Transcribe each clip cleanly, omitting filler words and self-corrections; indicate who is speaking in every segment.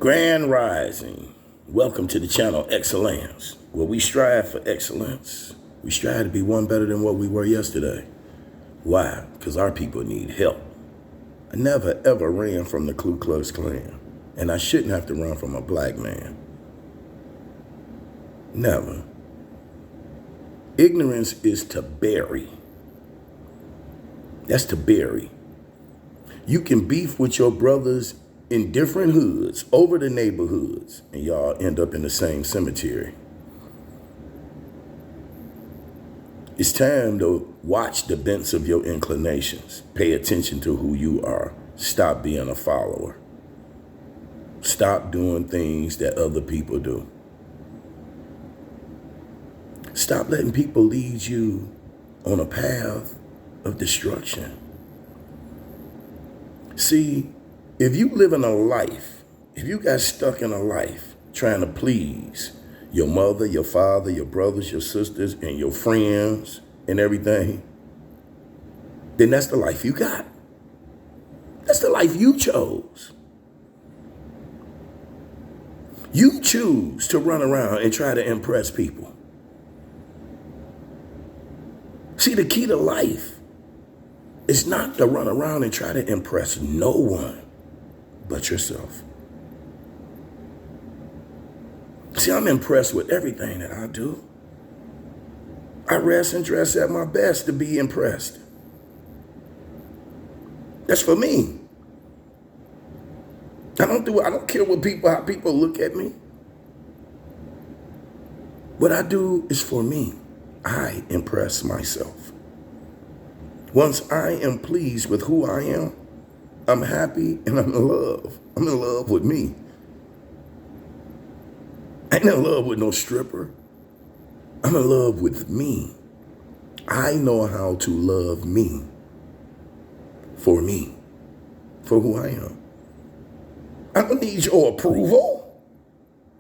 Speaker 1: Grand Rising. Welcome to the channel Excellence, where we strive for excellence. We strive to be one better than what we were yesterday. Why? Because our people need help. I never ever ran from the Ku Klux Klan, and I shouldn't have to run from a black man. Never. Ignorance is to bury. That's to bury. You can beef with your brothers in different hoods, over the neighborhoods, and y'all end up in the same cemetery. It's time to watch the bents of your inclinations. Pay attention to who you are. Stop being a follower. Stop doing things that other people do. Stop letting people lead you on a path of destruction. See, if you live in a life, if you got stuck in a life trying to please your mother, your father, your brothers, your sisters, and your friends and everything, then that's the life you got. That's the life you chose. You choose to run around and try to impress people. See, the key to life is not to run around and try to impress no one but yourself. See, I'm impressed with everything that I do. I rest and dress at my best to be impressed. That's for me. I don't care how people look at me. What I do is for me. I impress myself. Once I am pleased with who I am, I'm happy and I'm in love. I'm in love with me. I ain't in love with no stripper. I'm in love with me. I know how to love me, for who I am. I don't need your approval.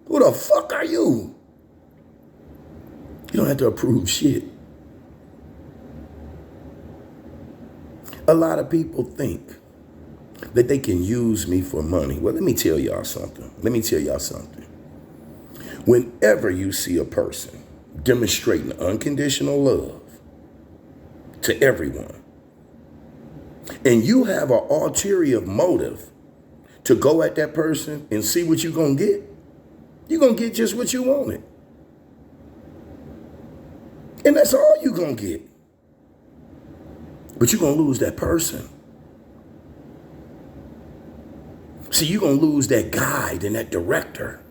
Speaker 1: Who the fuck are you? You don't have to approve shit. A lot of people think that they can use me for money. Well, let me tell y'all something. Whenever you see a person demonstrating unconditional love to everyone, and you have an ulterior motive to go at that person and see what you're going to get just what you wanted. And that's all you're going to get. But you're going to lose that person. See, you're going to lose that guide and that director.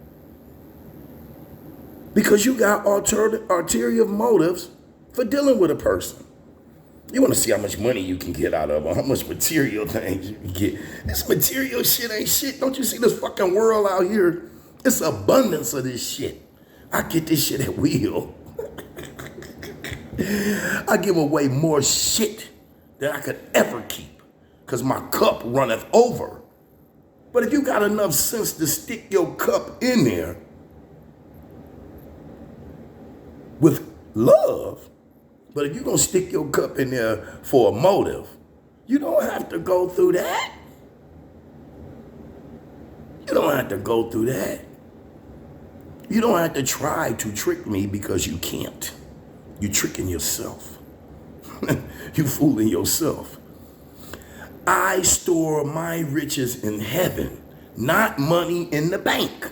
Speaker 1: Because you got ulterior motives for dealing with a person. You want to see how much money you can get out of them, how much material things you can get. This material shit ain't shit. Don't you see this fucking world out here? It's abundance of this shit. I get this shit at will. I give away more shit than I could ever keep because my cup runneth over. But if you got enough sense to stick your cup in there with love, but if you're going to stick your cup in there for a motive, you don't have to go through that. You don't have to go through that. You don't have to try to trick me because you can't. You're tricking yourself. You fooling yourself. I store my riches in heaven, not money in the bank.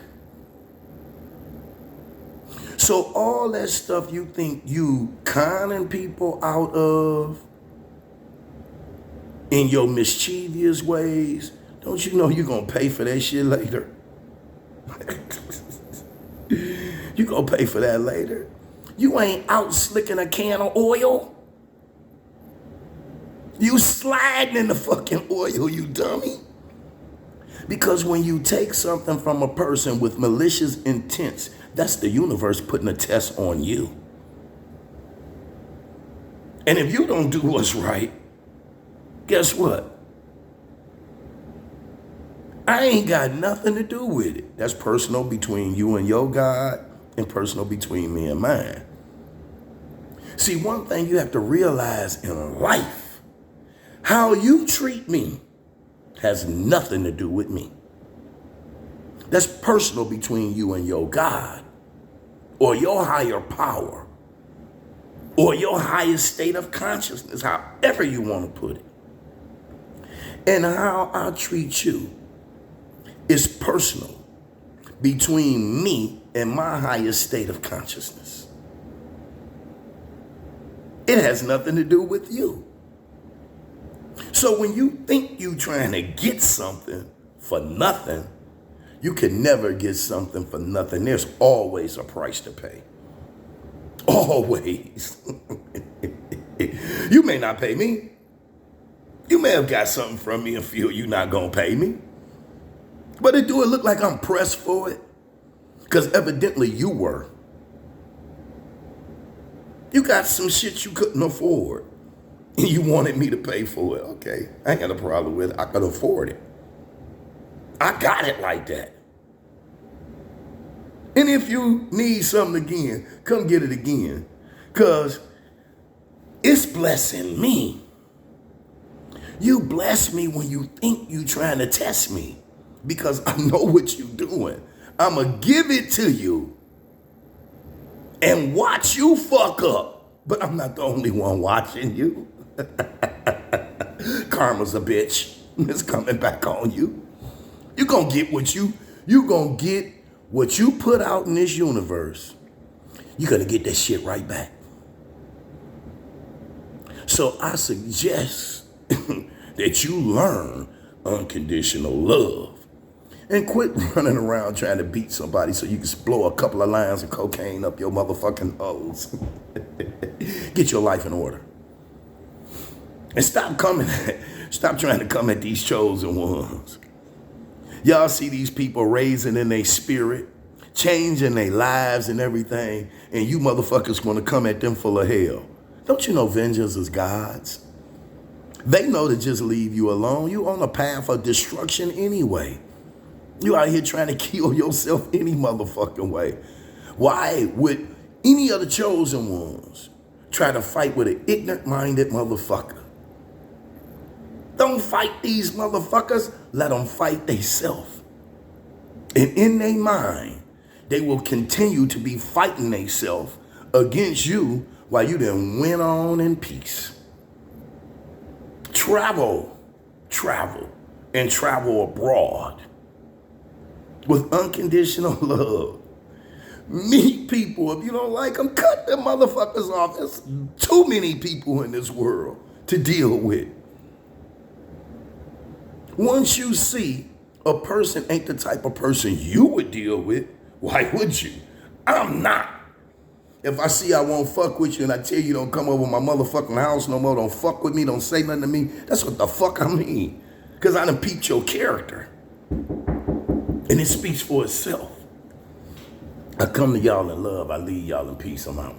Speaker 1: So all that stuff you think you conning people out of in your mischievous ways, don't you know you're going to pay for that shit later? You're going to pay for that later. You ain't out slicking a can of oil. You sliding in the fucking oil, you dummy. Because when you take something from a person with malicious intents, that's the universe putting a test on you. And if you don't do what's right, guess what? I ain't got nothing to do with it. That's personal between you and your God and personal between me and mine. See, one thing you have to realize in life, how you treat me has nothing to do with me. That's personal between you and your God, or your higher power, or your highest state of consciousness, however you want to put it. And how I treat you is personal between me and my highest state of consciousness. It has nothing to do with you. So when you think you trying to get something for nothing, you can never get something for nothing. There's always a price to pay. Always. You may not pay me. You may have got something from me and feel you're not going to pay me. But it look like I'm pressed for it? Because evidently you were. You got some shit you couldn't afford. And you wanted me to pay for it. Okay, I ain't got a problem with it. I could afford it. I got it like that. And if you need something again, come get it again. Because it's blessing me. You bless me when you think you trying to test me. Because I know what you doing. I'm going to give it to you and watch you fuck up. But I'm not the only one watching you. Karma's a bitch. It's coming back on you. You're going to get what you put out in this universe. You're going to get that shit right back. So I suggest that you learn unconditional love and quit running around trying to beat somebody so you can blow a couple of lines of cocaine up your motherfucking nose. Get your life in order. And stop trying to come at these chosen ones. Y'all see these people raising in their spirit, changing their lives and everything, and you motherfuckers want to come at them full of hell. Don't you know vengeance is God's? They know to just leave you alone. You on a path of destruction anyway. You out here trying to kill yourself any motherfucking way. Why would any of the chosen ones try to fight with an ignorant-minded motherfucker? Don't fight these motherfuckers. Let them fight themselves. And in their mind, they will continue to be fighting themselves against you while you then went on in peace. Travel, and travel abroad with unconditional love. Meet people. If you don't like them, cut them motherfuckers off. There's too many people in this world to deal with. Once you see a person ain't the type of person you would deal with, why would you? I'm not. If I see I won't fuck with you and I tell you don't come over my motherfucking house no more, don't fuck with me, don't say nothing to me, that's what the fuck I mean. Because I done peeped your character. And it speaks for itself. I come to y'all in love. I leave y'all in peace. I'm out.